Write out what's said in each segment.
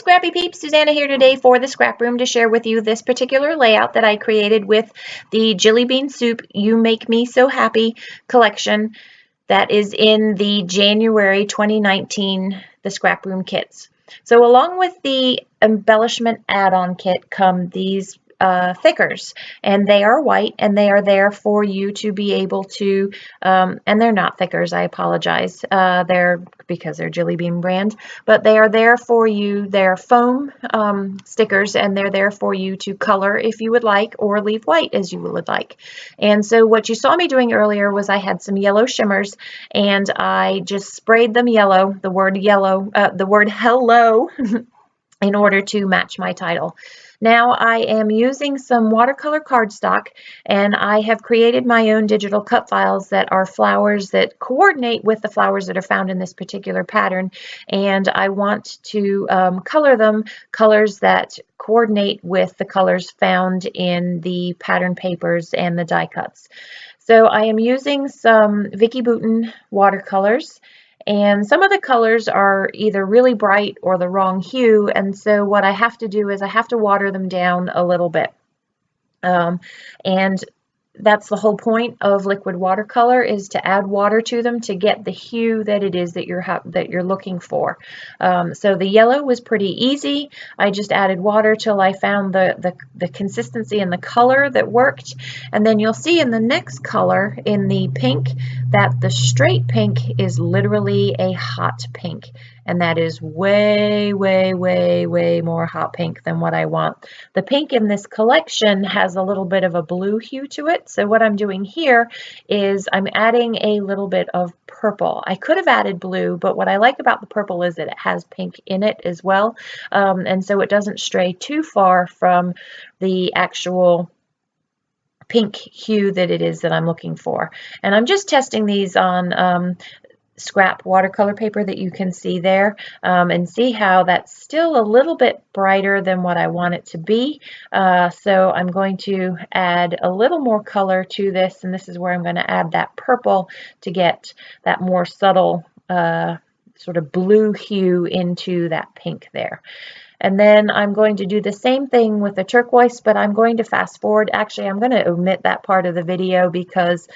Scrappy Peeps, Suzanna here today for the Scraproom to share with you this particular layout that I created with the Jillibean Soup You Make Miso Happy collection that is in the January 2019 the Scraproom kits. So along with the embellishment add-on kit come these thickers, and they are white, and they are there for you to be able to, and they're not thickers, I apologize, they're because they're Jillibean brand, but they are there for you. They're foam stickers, and they're there for you to color if you would like, or leave white as you would like. And so what you saw me doing earlier was I had some yellow shimmers, and I just sprayed them yellow, the word hello, in order to match my title. Now I am using some watercolor cardstock, and I have created my own digital cut files that are flowers that coordinate with the flowers that are found in this particular pattern, and I want to color them colors that coordinate with the colors found in the pattern papers and the die cuts. So I am using some Vicki Boutin watercolors. And some of the colors are either really bright or the wrong hue, and so what I have to do is I have to water them down a little bit. And that's the whole point of liquid watercolor, is to add water to them to get the hue that it is that you're looking for. So the yellow was pretty easy. I just added water till I found the consistency and the color that worked. And then you'll see in the next color, in the pink, that the straight pink is literally a hot pink. And that is way, way, way, way more hot pink than what I want. The pink in this collection has a little bit of a blue hue to it. So what I'm doing here is I'm adding a little bit of purple. I could have added blue, but what I like about the purple is that it has pink in it as well. And so it doesn't stray too far from the actual pink hue that it is that I'm looking for. And I'm just testing these on scrap watercolor paper that you can see there, and see how that's still a little bit brighter than what I want it to be. So I'm going to add a little more color to this, and this is where I'm going to add that purple to get that more subtle sort of blue hue into that pink there. And then I'm going to do the same thing with the turquoise, but I'm going to fast forward. Actually, I'm going to omit that part of the video because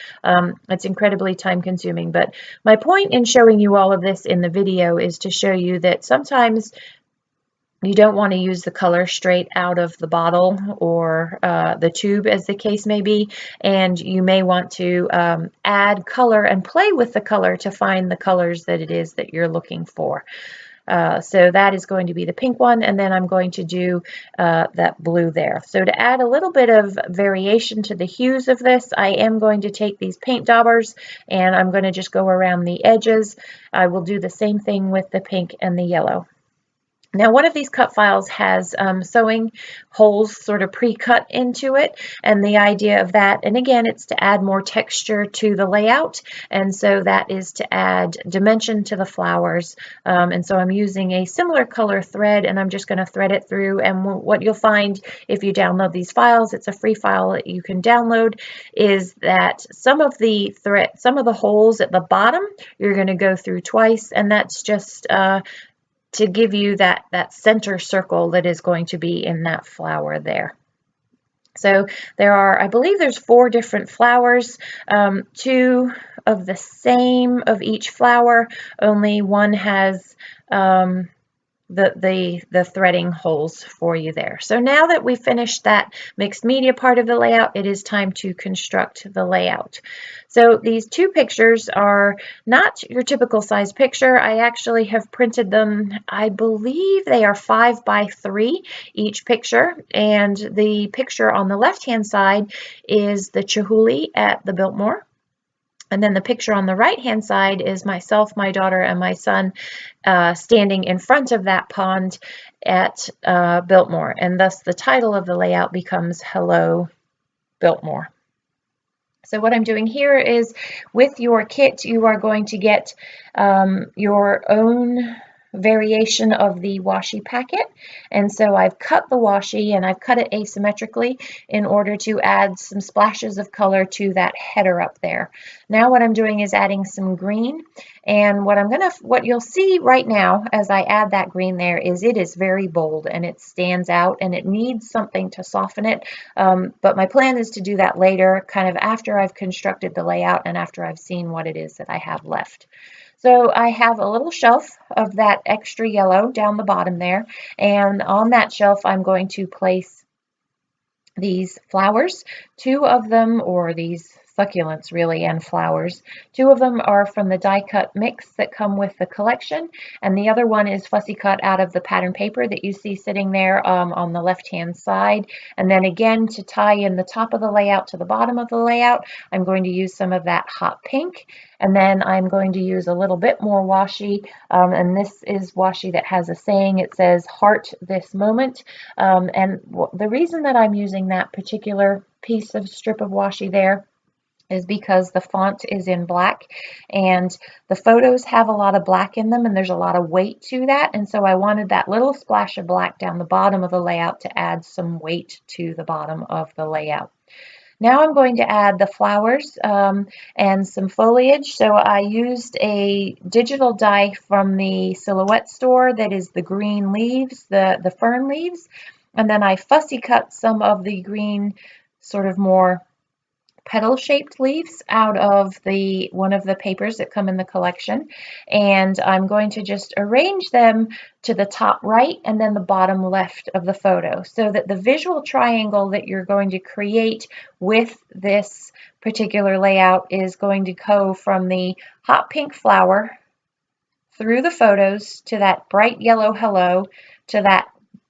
it's incredibly time consuming. But my point in showing you all of this in the video is to show you that sometimes you don't want to use the color straight out of the bottle or the tube, as the case may be, and you may want to add color and play with the color to find the colors that it is that you're looking for. So that is going to be the pink one, and then I'm going to do that blue there. So to add a little bit of variation to the hues of this, I am going to take these paint daubers and I'm going to just go around the edges. I will do the same thing with the pink and the yellow. Now, one of these cut files has sewing holes sort of pre-cut into it, and the idea of that, and again, it's to add more texture to the layout, and so that is to add dimension to the flowers. And so I'm using a similar color thread, and I'm just going to thread it through, and what you'll find if you download these files, it's a free file that you can download, is that some of the holes at the bottom, you're going to go through twice, and that's just to give you that center circle that is going to be in that flower there. So there are, I believe there's 4 different flowers, 2 of the same of each flower, only one has the threading holes for you there. So now that we've finished that mixed media part of the layout, it is time to construct the layout. So these 2 pictures are not your typical size picture. I actually have printed them, I believe they are 5 by 3 each picture, and the picture on the left hand side is the Chihuly at the Biltmore. And then the picture on the right-hand side is myself, my daughter, and my son standing in front of that pond at Biltmore. And thus the title of the layout becomes Hello, Biltmore. So what I'm doing here is with your kit, you are going to get your own variation of the washi packet, and so I've cut the washi and I've cut it asymmetrically in order to add some splashes of color to that header up there. Now what I'm doing is adding some green, and what you'll see right now as I add that green there is it is very bold and it stands out and it needs something to soften it, but my plan is to do that later, kind of after I've constructed the layout and after I've seen what it is that I have left. So I have a little shelf of that extra yellow down the bottom there, and on that shelf I'm going to place these flowers. Two of them, or these succulents really, and flowers. Two of them are from the die cut mix that come with the collection, and the other one is fussy cut out of the pattern paper that you see sitting there on the left hand side. And then again, to tie in the top of the layout to the bottom of the layout, I'm going to use some of that hot pink, and then I'm going to use a little bit more washi, and this is washi that has a saying. It says heart this moment, and the reason that I'm using that particular piece of strip of washi there is because the font is in black and the photos have a lot of black in them and there's a lot of weight to that, and so I wanted that little splash of black down the bottom of the layout to add some weight to the bottom of the layout. Now I'm going to add the flowers and some foliage. So I used a digital die from the Silhouette store that is the green leaves, the fern leaves, and then I fussy cut some of the green sort of more petal-shaped leaves out of one of the papers that come in the collection, and I'm going to just arrange them to the top right and then the bottom left of the photo, so that the visual triangle that you're going to create with this particular layout is going to go from the hot pink flower through the photos to that bright yellow hello to that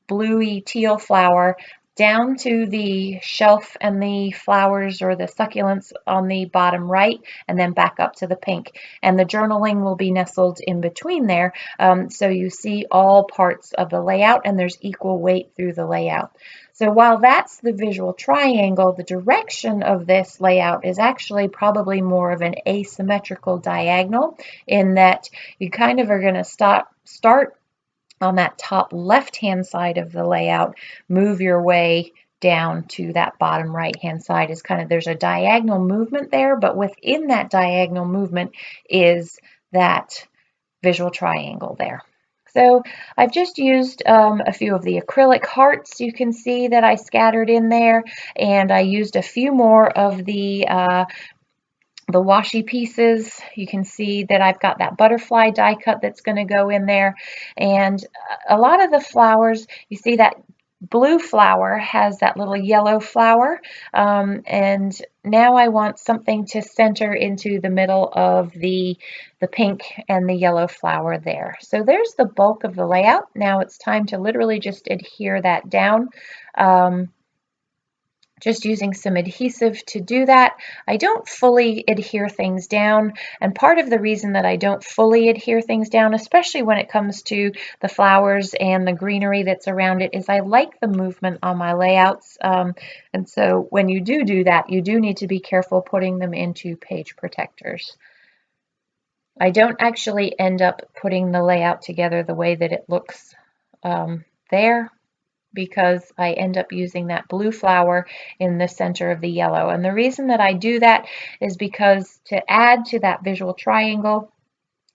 bluey teal flower, down to the shelf and the flowers or the succulents on the bottom right, and then back up to the pink. And the journaling will be nestled in between there, so you see all parts of the layout and there's equal weight through the layout. So while that's the visual triangle, the direction of this layout is actually probably more of an asymmetrical diagonal, in that you kind of are going to start on that top left-hand side of the layout, move your way down to that bottom right-hand side. Is kind of, there's a diagonal movement there, but within that diagonal movement is that visual triangle there. So I've just used a few of the acrylic hearts you can see that I scattered in there, and I used a few more of the washi pieces. You can see that I've got that butterfly die cut that's going to go in there, and a lot of the flowers, you see that blue flower has that little yellow flower, and now I want something to center into the middle of the pink and the yellow flower there. So there's the bulk of the layout. Now it's time to literally just adhere that down. Just using some adhesive to do that. I don't fully adhere things down, and part of the reason that I don't fully adhere things down, especially when it comes to the flowers and the greenery that's around it, is I like the movement on my layouts, and so when you do that, you do need to be careful putting them into page protectors. I don't actually end up putting the layout together the way that it looks there, because I end up using that blue flower in the center of the yellow. And the reason that I do that is because to add to that visual triangle,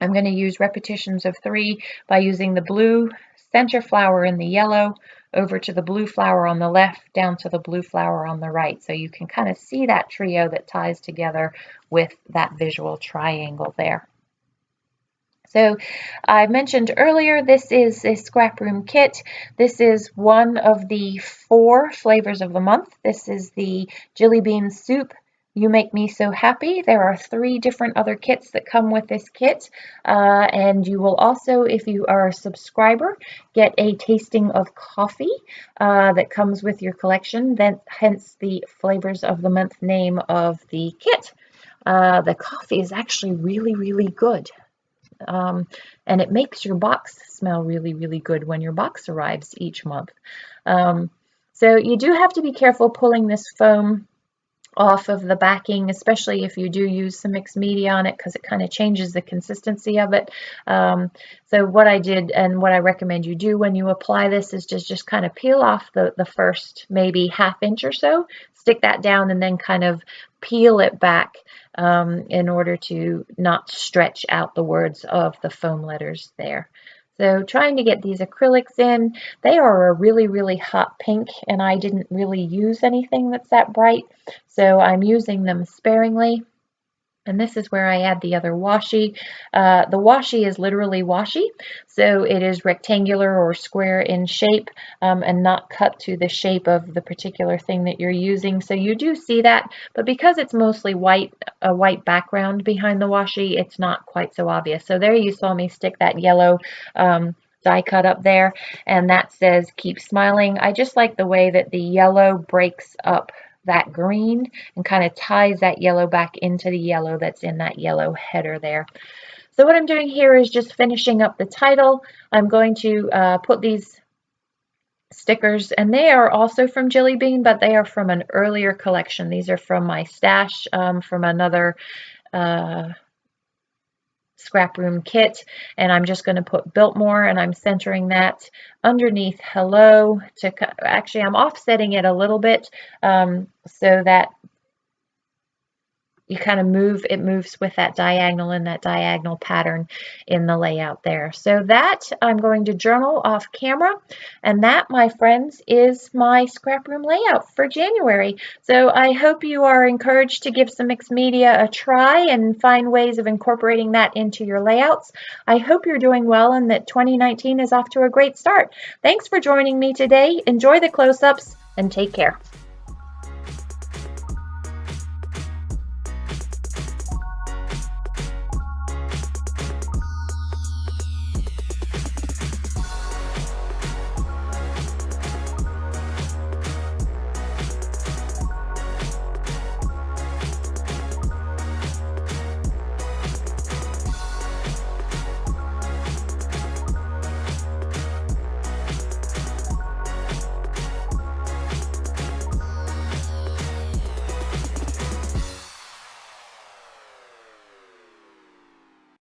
I'm going to use repetitions of 3 by using the blue center flower in the yellow, over to the blue flower on the left, down to the blue flower on the right. So you can kind of see that trio that ties together with that visual triangle there. So I mentioned earlier, this is a Scraproom kit. This is one of the 4 flavors of the month. This is the Jillibean Soup, You Make Miso Happy. There are 3 different other kits that come with this kit. And you will also, if you are a subscriber, get a tasting of coffee that comes with your collection. Then, hence the flavors of the month name of the kit. The coffee is actually really, really good. And it makes your box smell really, really good when your box arrives each month. So you do have to be careful pulling this foam off of the backing, especially if you do use some mixed media on it, because it kind of changes the consistency of it. So what I did and what I recommend you do when you apply this is just kind of peel off the first maybe ½ inch or so, stick that down, and then kind of peel it back in order to not stretch out the words of the foam letters there. So trying to get these acrylics in. They are a really, really hot pink, and I didn't really use anything that's that bright, so I'm using them sparingly. And this is where I add the other washi. The washi is literally washi, so it is rectangular or square in shape and not cut to the shape of the particular thing that you're using. So you do see that, but because it's mostly white, a white background behind the washi, it's not quite so obvious. So there you saw me stick that yellow die cut up there, and that says keep smiling. I just like the way that the yellow breaks up that green and kind of ties that yellow back into the yellow that's in that yellow header there. So what I'm doing here is just finishing up the title. I'm going to put these stickers, and they are also from Jillibean, but they are from an earlier collection. These are from my stash from another Scraproom kit, and I'm just going to put Biltmore, and I'm centering that underneath hello. Actually, I'm offsetting it a little bit so that you kind of it moves with that diagonal and that diagonal pattern in the layout there. So that I'm going to journal off camera, and that, my friends, is my Scraproom layout for January. So I hope you are encouraged to give some mixed media a try and find ways of incorporating that into your layouts. I hope you're doing well and that 2019 is off to a great start. Thanks for joining me today. Enjoy the close-ups and take care.